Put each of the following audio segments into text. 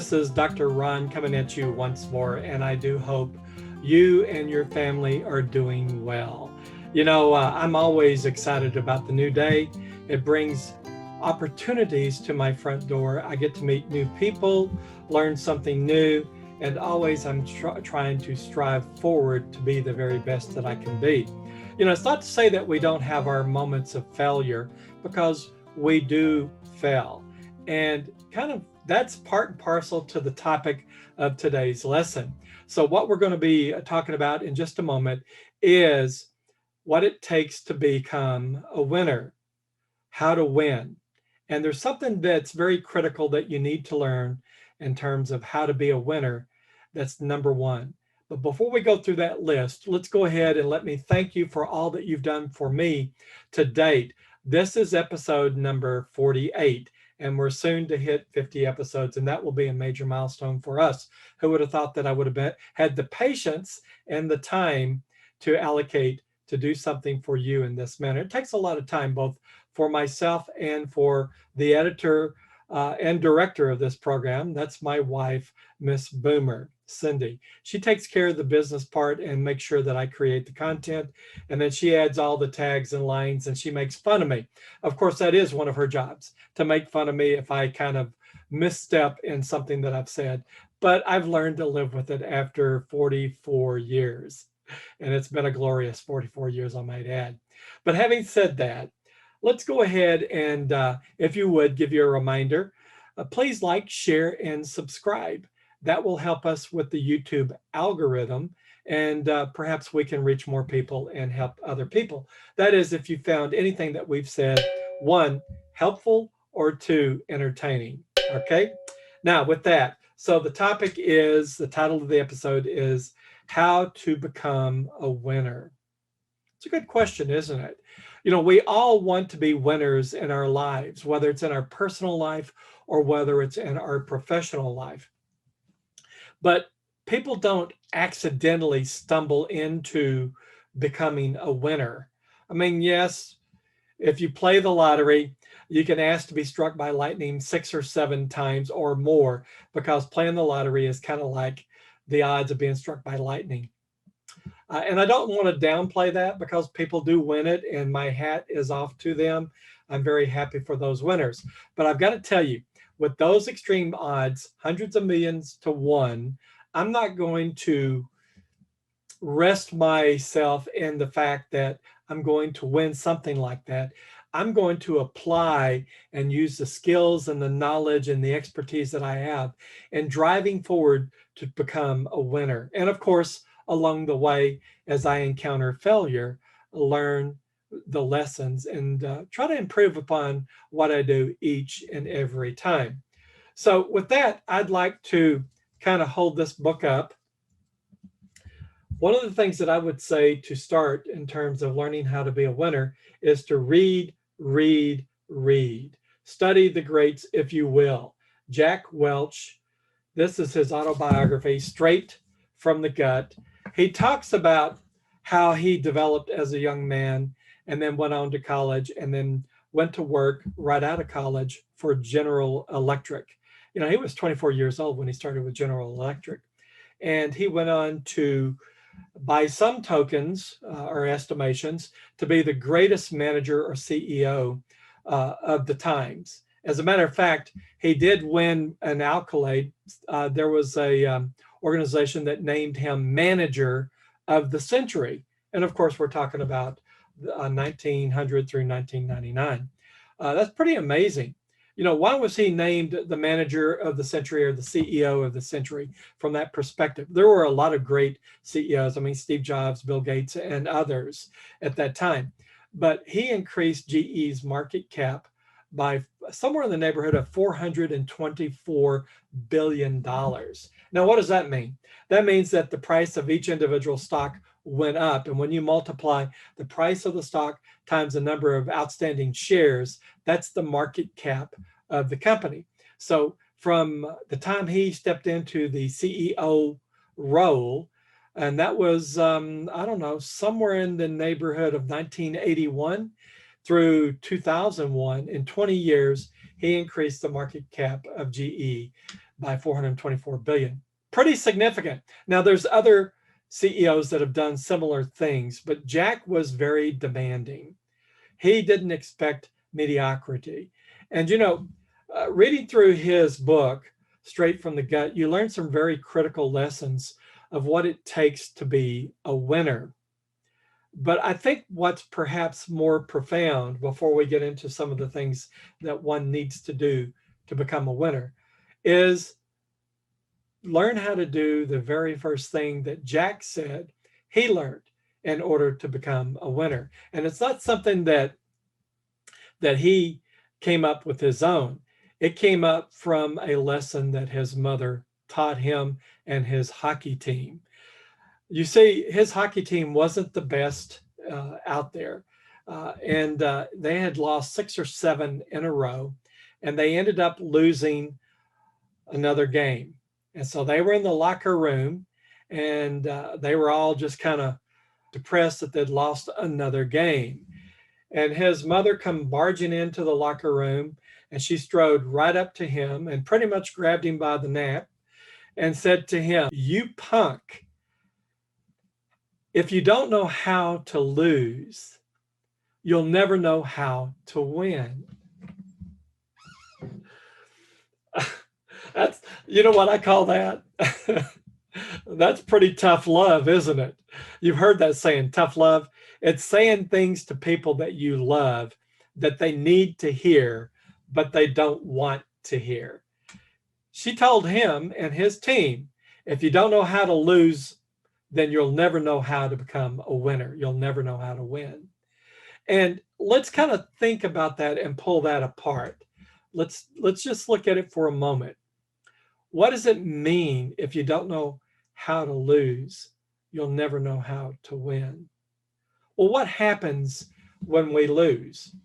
This is Dr. Ron coming at you once more, and I do hope you and your family are doing well. I'm always excited about the new day. It brings opportunities to my front door. I get to meet new people, learn something new, and always I'm trying to strive forward to be the very best that I can be. It's not to say that we don't have our moments of failure, because we do fail. And kind of that's part and parcel to the topic of today's lesson. So, what we're going to be talking about in just a moment is what it takes to become a winner, how to win. And there's something that's very critical that you need to learn in terms of how to be a winner. That's number one. But before we go through that list, let's go ahead and let me thank you for all that you've done for me to date. This is episode number 48, and we're soon to hit 50 episodes, and that will be a major milestone for us. Who would have thought that I would have had the patience and the time to allocate to do something for you in this manner? It takes a lot of time, both for myself and for the editor and director of this program. That's my wife, Miss Boomer, Cindy. She takes care of the business part and makes sure that I create the content. And then she adds all the tags and lines, and she makes fun of me. Of course, that is one of her jobs, to make fun of me if I kind of misstep in something that I've said. But I've learned to live with it after 44 years. And it's been a glorious 44 years, I might add. But having said that, let's go ahead and, if you would, give you a reminder. Please like, share, and subscribe. That will help us with the YouTube algorithm, and perhaps we can reach more people and help other people. That is, if you found anything that we've said, one, helpful, or two, entertaining. Okay? Now, with that, so the title of the episode is How to Become a Winner. It's a good question, isn't it? We all want to be winners in our lives, whether it's in our personal life or whether it's in our professional life. But people don't accidentally stumble into becoming a winner. I mean, yes, if you play the lottery, you can ask to be struck by lightning 6 or 7 times or more, because playing the lottery is kind of like the odds of being struck by lightning. And I don't want to downplay that, because people do win it, and my hat is off to them. I'm very happy for those winners. But I've got to tell you, with those extreme odds, hundreds of millions to one, I'm not going to rest myself in the fact that I'm going to win something like that. I'm going to apply and use the skills and the knowledge and the expertise that I have in driving forward to become a winner. And of course, along the way, as I encounter failure, learn the lessons and try to improve upon what I do each and every time. So with that, I'd like to kind of hold this book up. One of the things that I would say to start in terms of learning how to be a winner is to read, read, read. Study the greats, if you will. Jack Welch, this is his autobiography, Straight from the Gut. He talks about how he developed as a young man and then went on to college and then went to work right out of college for General Electric. He was 24 years old when he started with General Electric. And he went on to, by some tokens or estimations, to be the greatest manager or CEO of the times. As a matter of fact, he did win an accolade. There was a organization that named him Manager of the Century. And of course, we're talking about 1900 through 1999. That's pretty amazing. Why was he named the Manager of the Century or the CEO of the Century from that perspective? There were a lot of great CEOs. I mean, Steve Jobs, Bill Gates, and others at that time. But he increased GE's market cap by somewhere in the neighborhood of $424 billion. Now, what does that mean? That means that the price of each individual stock went up. And when you multiply the price of the stock times the number of outstanding shares, that's the market cap of the company. So from the time he stepped into the CEO role, and that was, somewhere in the neighborhood of 1981, through 2001. In 20 years, he increased the market cap of GE by 424 billion. Pretty significant. Now, there's other CEOs that have done similar things, but Jack was very demanding. He didn't expect mediocrity. And, reading through his book, Straight from the Gut, you learn some very critical lessons of what it takes to be a winner. But I think what's perhaps more profound, before we get into some of the things that one needs to do to become a winner, is learn how to do the very first thing that Jack said he learned in order to become a winner. And it's not something that he came up with his own. It came up from a lesson that his mother taught him and his hockey team. You see, his hockey team wasn't the best out there. And they had lost 6 or 7 in a row, and they ended up losing another game. And so they were in the locker room, and they were all just kind of depressed that they'd lost another game. And his mother come barging into the locker room, and she strode right up to him and pretty much grabbed him by the neck and said to him, "You punk, if you don't know how to lose, you'll never know how to win." That's, you know what I call that? That's pretty tough love, isn't it? You've heard that saying, tough love. It's saying things to people that you love that they need to hear, but they don't want to hear. She told him and his team, if you don't know how to lose, then you'll never know how to become a winner. You'll never know how to win. And let's kind of think about that and pull that apart. Let's just look at it for a moment. What does it mean if you don't know how to lose? You'll never know how to win. Well, what happens when we lose?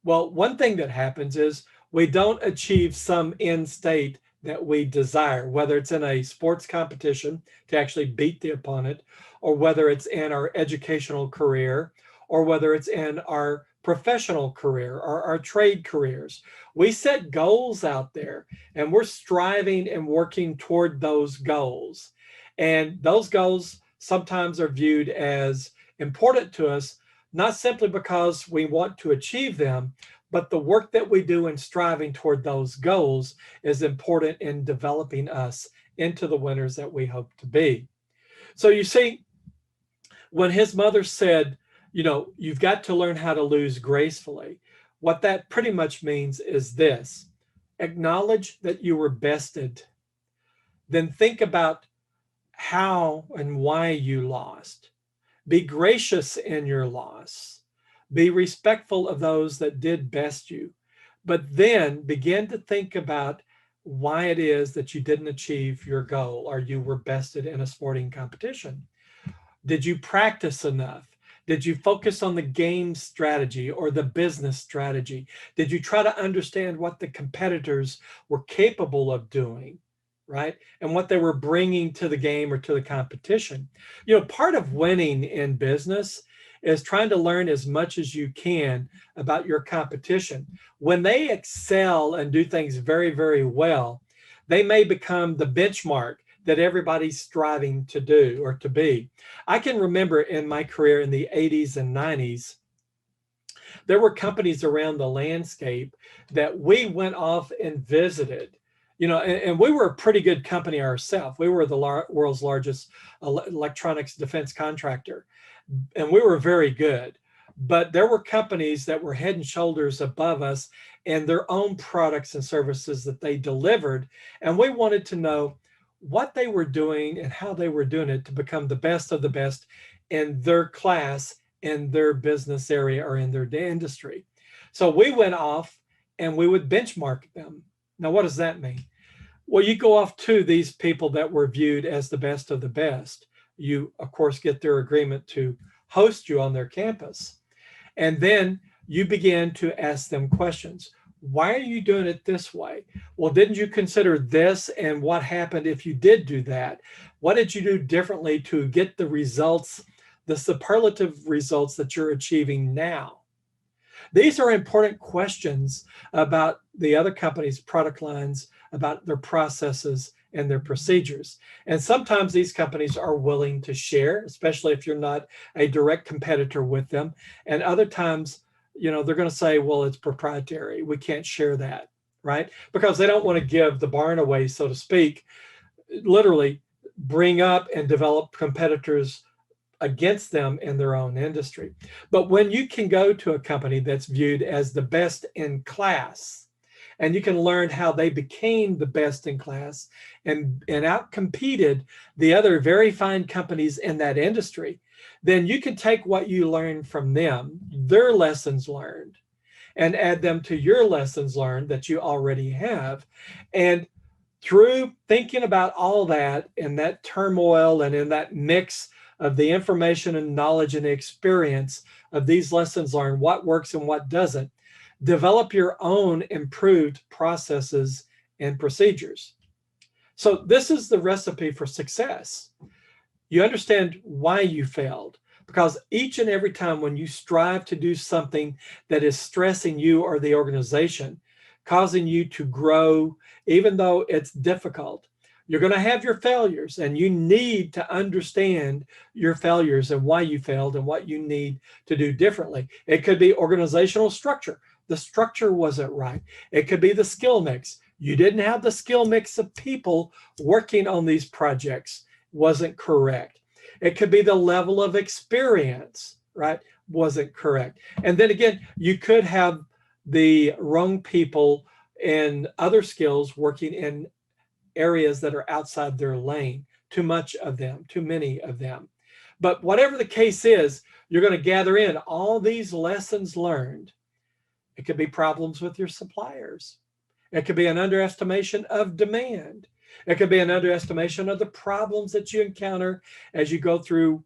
Well, one thing that happens is we don't achieve some end state that we desire, whether it's in a sports competition to actually beat the opponent, or whether it's in our educational career, or whether it's in our professional career or our trade careers. We set goals out there, and we're striving and working toward those goals. And those goals sometimes are viewed as important to us, not simply because we want to achieve them, but the work that we do in striving toward those goals is important in developing us into the winners that we hope to be. So you see, when his mother said, you've got to learn how to lose gracefully, what that pretty much means is this: acknowledge that you were bested. Then think about how and why you lost. Be gracious in your loss. Be respectful of those that did best you. But then begin to think about why it is that you didn't achieve your goal or you were bested in a sporting competition. Did you practice enough? Did you focus on the game strategy or the business strategy? Did you try to understand what the competitors were capable of doing, right? And what they were bringing to the game or to the competition? Part of winning in business is trying to learn as much as you can about your competition. When they excel and do things very, very well, they may become the benchmark that everybody's striving to do or to be. I can remember in my career in the 80s and 90s, there were companies around the landscape that we went off and visited, and we were a pretty good company ourselves. We were the world's largest electronics defense contractor, and we were very good. But there were companies that were head and shoulders above us and their own products and services that they delivered. And we wanted to know what they were doing and how they were doing it to become the best of the best in their class, in their business area, or in their industry. So we went off and we would benchmark them. Now, what does that mean? Well, you go off to these people that were viewed as the best of the best. You, of course, get their agreement to host you on their campus. And then you begin to ask them questions. Why are you doing it this way? Well, didn't you consider this? And what happened if you did do that? What did you do differently to get the results, the superlative results that you're achieving now? These are important questions about the other company's product lines, about their processes and their procedures. And sometimes these companies are willing to share, especially if you're not a direct competitor with them. And other times, they're going to say, well, it's proprietary. We can't share that, right? Because they don't want to give the barn away, so to speak, literally bring up and develop competitors against them in their own industry. But when you can go to a company that's viewed as the best in class, and you can learn how they became the best in class and outcompeted the other very fine companies in that industry, then you can take what you learned from them, their lessons learned, and add them to your lessons learned that you already have. And through thinking about all that in that turmoil and in that mix of the information and knowledge and experience of these lessons learned, what works and what doesn't, develop your own improved processes and procedures. So this is the recipe for success. You understand why you failed, because each and every time when you strive to do something that is stressing you or the organization, causing you to grow, even though it's difficult, you're going to have your failures, and you need to understand your failures and why you failed and what you need to do differently. It could be organizational structure. The structure wasn't right. It could be the skill mix. You didn't have the skill mix of people working on these projects wasn't correct. It could be the level of experience, right? Wasn't correct. And then again, you could have the wrong people and other skills working in areas that are outside their lane, too much of them, too many of them. But whatever the case is, you're going to gather in all these lessons learned. It could be problems with your suppliers. It could be an underestimation of demand. It could be an underestimation of the problems that you encounter as you go through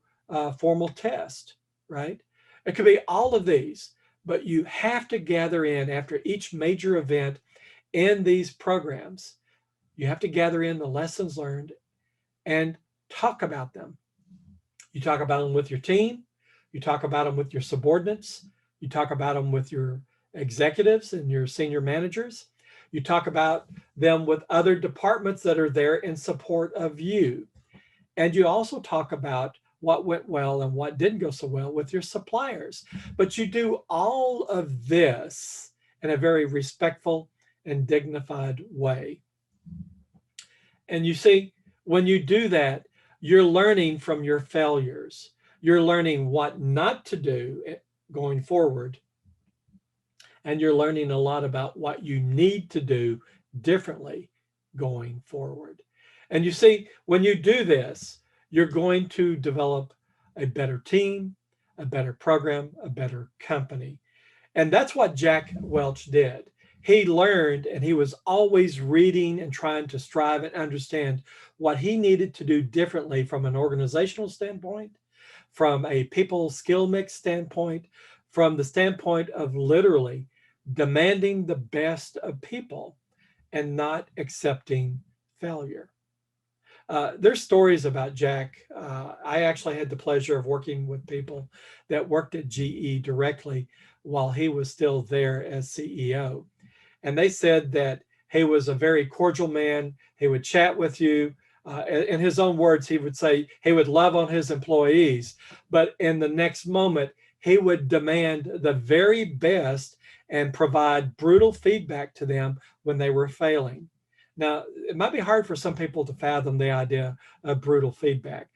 formal test, right? It could be all of these, but you have to gather in after each major event in these programs. You have to gather in the lessons learned and talk about them. You talk about them with your team. You talk about them with your subordinates. You talk about them with your executives and your senior managers. You talk about them with other departments that are there in support of you. And you also talk about what went well and what didn't go so well with your suppliers. But you do all of this in a very respectful and dignified way. And you see, when you do that, you're learning from your failures. You're learning what not to do going forward. And you're learning a lot about what you need to do differently going forward. And you see, when you do this, you're going to develop a better team, a better program, a better company. And that's what Jack Welch did. He learned, and he was always reading and trying to strive and understand what he needed to do differently from an organizational standpoint, from a people skill mix standpoint, from the standpoint of literally demanding the best of people and not accepting failure. There's stories about Jack. I actually had the pleasure of working with people that worked at GE directly while he was still there as CEO. And they said that he was a very cordial man. He would chat with you. In his own words, he would say he would love on his employees, but in the next moment, he would demand the very best and provide brutal feedback to them when they were failing. Now, it might be hard for some people to fathom the idea of brutal feedback.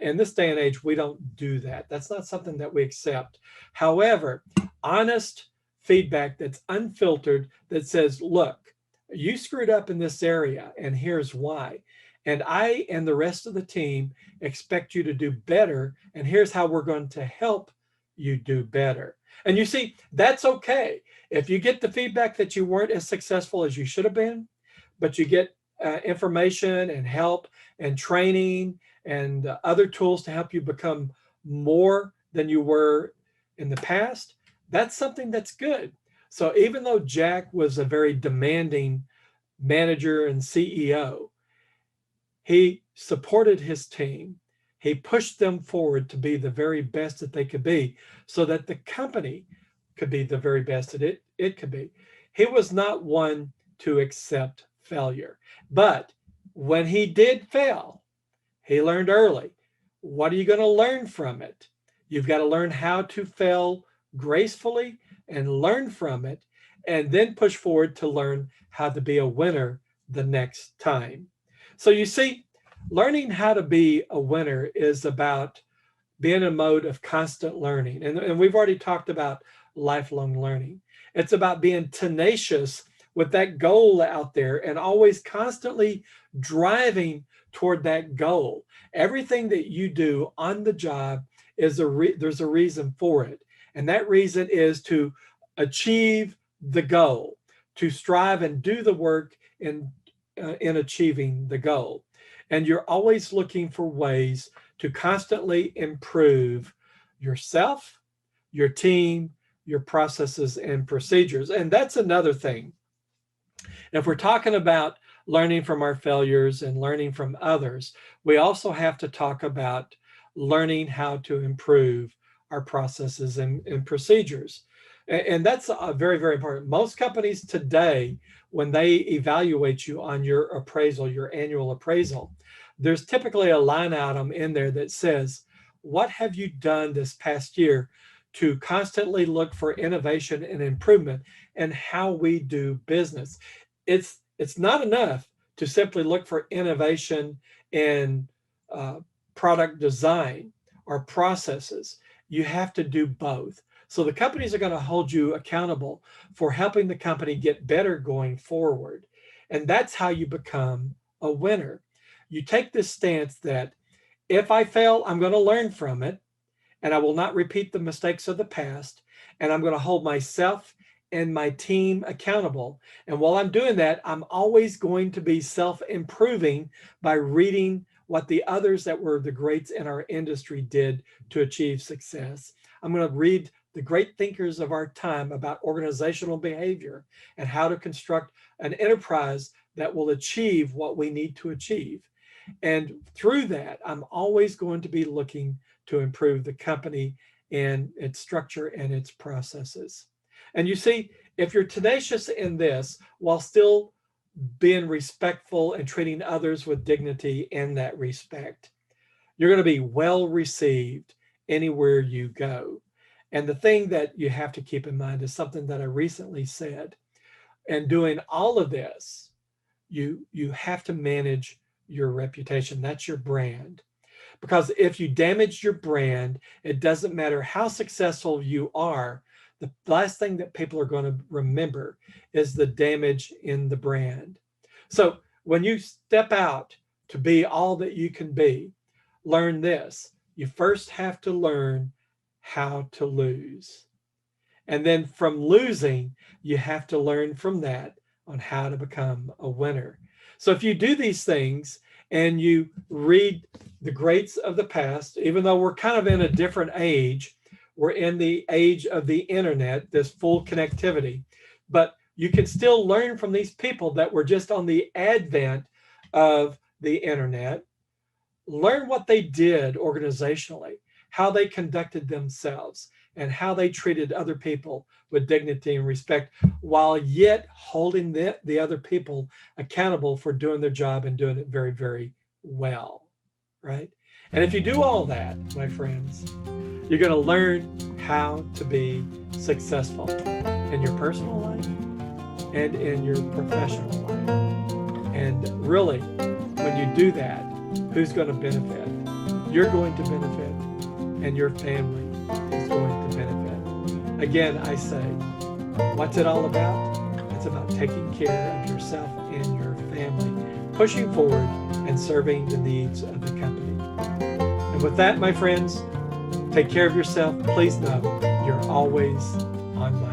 In this day and age, we don't do that. That's not something that we accept. However, honest feedback that's unfiltered, that says, look, you screwed up in this area, and here's why. And I and the rest of the team expect you to do better, and here's how we're going to help you do better. And you see, that's okay. If you get the feedback that you weren't as successful as you should have been, but you get information and help and training and other tools to help you become more than you were in the past, that's something that's good. So even though Jack was a very demanding manager and CEO, he supported his team. He pushed them forward to be the very best that they could be so that the company could be the very best that it could be. He was not one to accept failure. But when he did fail, he learned early. What are you going to learn from it? You've got to learn how to fail gracefully and learn from it, and then push forward to learn how to be a winner the next time. So you see, learning how to be a winner is about being in a mode of constant learning. And we've already talked about lifelong learning. It's about being tenacious with that goal out there and always constantly driving toward that goal. Everything that you do on the job is there's a reason for it. And that reason is to achieve the goal, to strive and do the work in achieving the goal. And you're always looking for ways to constantly improve yourself, your team, your processes and procedures. And that's another thing. If we're talking about learning from our failures and learning from others, we also have to talk about learning how to improve our processes and procedures. And that's very, very important. Most companies today, when they evaluate you on your appraisal, your annual appraisal, there's typically a line item in there that says, what have you done this past year to constantly look for innovation and improvement in how we do business? It's not enough to simply look for innovation in product design or processes. You have to do both. So the companies are going to hold you accountable for helping the company get better going forward. And that's how you become a winner. You take this stance that if I fail, I'm going to learn from it, and I will not repeat the mistakes of the past, and I'm going to hold myself and my team accountable. And while I'm doing that, I'm always going to be self-improving by reading what the others that were the greats in our industry did to achieve success. I'm going to read the great thinkers of our time about organizational behavior and how to construct an enterprise that will achieve what we need to achieve. And through that, I'm always going to be looking to improve the company and its structure and its processes. And you see, if you're tenacious in this while still being respectful and treating others with dignity in that respect, you're going to be well received anywhere you go. And the thing that you have to keep in mind is something that I recently said. And doing all of this, you have to manage your reputation. That's your brand. Because if you damage your brand, it doesn't matter how successful you are. The last thing that people are going to remember is the damage in the brand. So when you step out to be all that you can be, learn this. You first have to learn how to lose. And then from losing, you have to learn from that on how to become a winner. So if you do these things and you read the greats of the past, even though we're kind of in a different age, we're in the age of the internet, this full connectivity, but you can still learn from these people that were just on the advent of the internet. Learn what they did organizationally, how they conducted themselves, and how they treated other people with dignity and respect, while yet holding the other people accountable for doing their job and doing it very, very well, right? And if you do all that, my friends, you're going to learn how to be successful in your personal life and in your professional life. And really, when you do that, who's going to benefit? You're going to benefit, and your family is going to benefit. Again, I say, what's it all about? It's about taking care of yourself and your family, pushing forward and serving the needs of the company. And with that, my friends, take care of yourself. Please know you're always on my